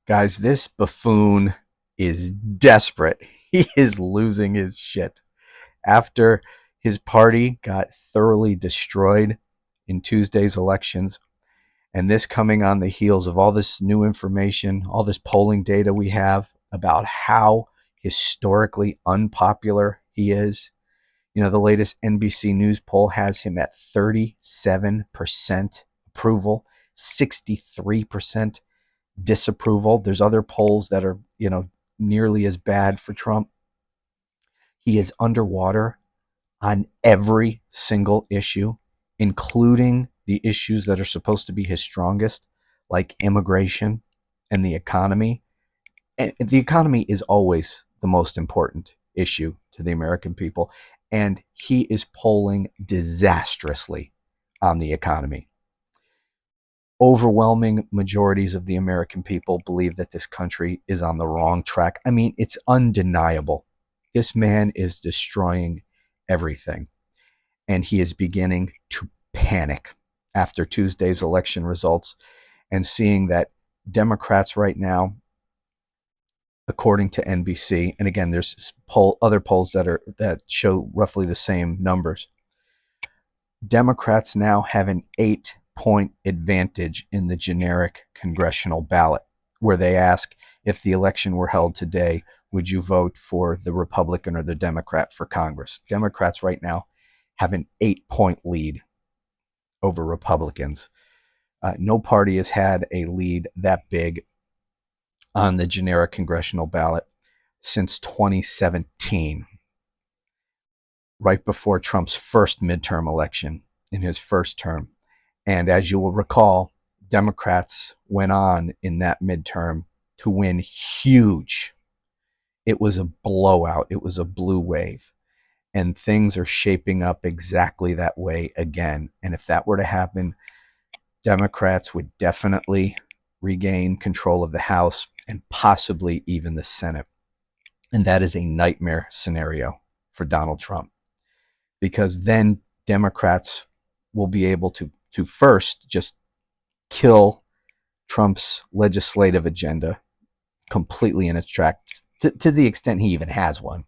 Guys, this buffoon is desperate. He is losing his shit. After his party got thoroughly destroyed in Tuesday's elections, and this coming on the heels of all this new information, all this polling data we have about how historically unpopular he is. You know, the latest NBC News poll has him at 37% approval, 63% disapproval. There's other polls that are, nearly as bad for Trump. He is underwater on every single issue, including the issues that are supposed to be his strongest, like immigration and the economy. And the economy is always the most important issue to the American people. And he is polling disastrously on the economy. Overwhelming majorities of the American people believe that this country is on the wrong track. I mean, it's undeniable. This man is destroying everything, and he is beginning to panic after Tuesday's election results and seeing that Democrats right now, according to NBC, and again, there's other polls that show roughly the same numbers. Democrats now have an 8-point advantage in the generic congressional ballot, where they ask, if the election were held today, would you vote for the Republican or the Democrat for Congress? Democrats right now have an 8-point lead over Republicans. No party has had a lead that big on the generic congressional ballot since 2017, right before Trump's first midterm election in his first term. And as you will recall, Democrats went on in that midterm to win huge. It was a blowout. It was a blue wave. And things are shaping up exactly that way again. And if that were to happen, Democrats would definitely regain control of the House and possibly even the Senate. And that is a nightmare scenario for Donald Trump, because then Democrats will be able to first just kill Trump's legislative agenda completely in its tracks, to the extent he even has one.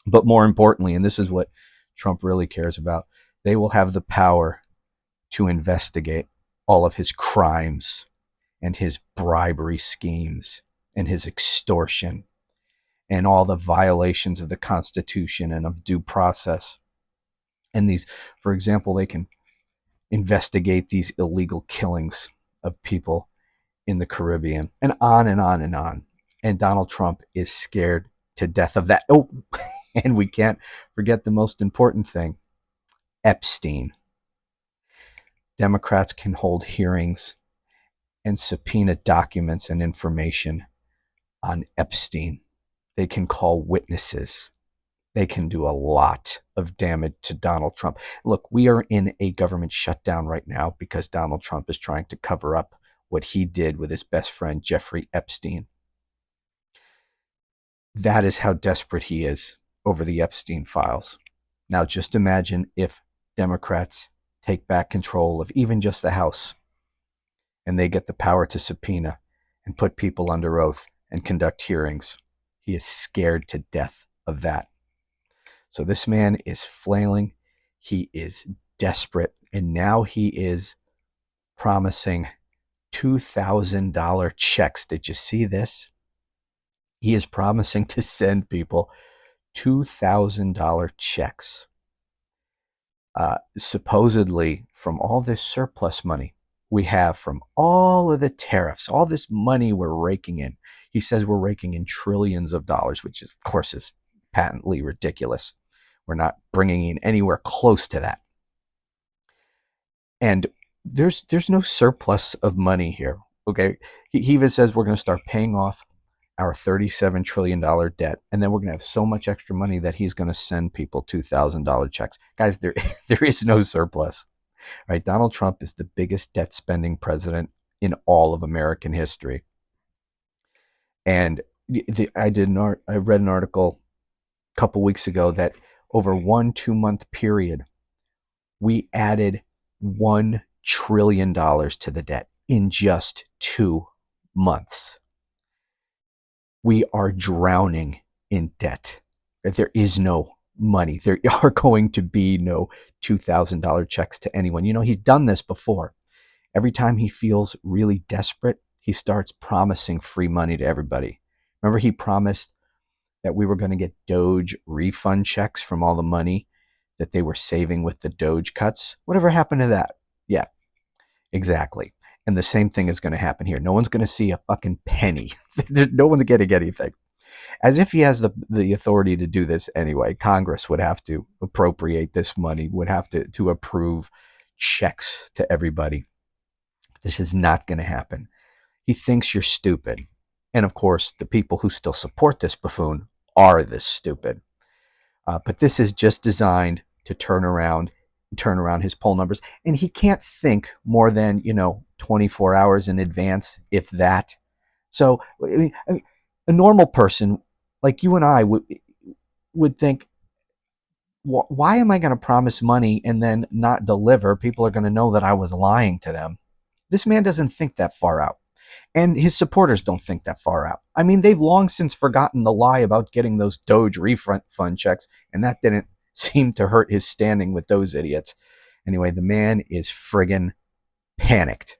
But more importantly, and this is what Trump really cares about, they will have the power to investigate all of his crimes and his bribery schemes and his extortion and all the violations of the Constitution and of due process. And these, for example, they can investigate these illegal killings of people in the Caribbean, and on and on and on. And Donald Trump is scared to death of that. Oh, and we can't forget the most important thing, Epstein. Democrats can hold hearings and subpoena documents and information on Epstein. They can call witnesses. They can do a lot of damage to Donald Trump. Look, we are in a government shutdown right now because Donald Trump is trying to cover up what he did with his best friend, Jeffrey Epstein. That is how desperate he is over the Epstein files. Now, just imagine if Democrats take back control of even just the House and they get the power to subpoena and put people under oath and conduct hearings. He is scared to death of that. So this man is flailing. He is desperate. And now he is promising $2,000 checks. Did you see this? He is promising to send people $2,000 checks, supposedly from all this surplus money we have from all of the tariffs, all this money we're raking in. He says we're raking in trillions of dollars, which is, of course, is patently ridiculous. We're not bringing in anywhere close to that. And there's no surplus of money here. Okay, he even says we're going to start paying off our $37 trillion debt, and then we're going to have so much extra money that he's going to send people $2,000 checks. Guys, there is no surplus. Right? Donald Trump is the biggest debt spending president in all of American history. And I read an article a couple weeks ago that over 1 2 month period, we added $1 trillion to the debt in just 2 months. We are drowning in debt. There is no money. There are going to be no $2,000 checks to anyone. He's done this before. Every time he feels really desperate, he starts promising free money to everybody. Remember, he promised that we were going to get Doge refund checks from all the money that they were saving with the Doge cuts. Whatever happened to that? Yeah, exactly. And the same thing is going to happen here. No one's going to see a fucking penny. No one's getting anything. As if he has the authority to do this anyway. Congress would have to appropriate this money, would have to approve checks to everybody. This is not going to happen. He thinks you're stupid. And of course, the people who still support this buffoon are this stupid. But this is just designed to turn around his poll numbers. And he can't think more than, 24 hours in advance, if that. So, a normal person like you and I would think, why am I going to promise money and then not deliver? People are going to know that I was lying to them. This man doesn't think that far out. And his supporters don't think that far out. I mean, they've long since forgotten the lie about getting those Doge refund checks, and that didn't seem to hurt his standing with those idiots. Anyway, the man is friggin' panicked,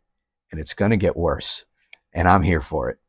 and it's going to get worse, and I'm here for it.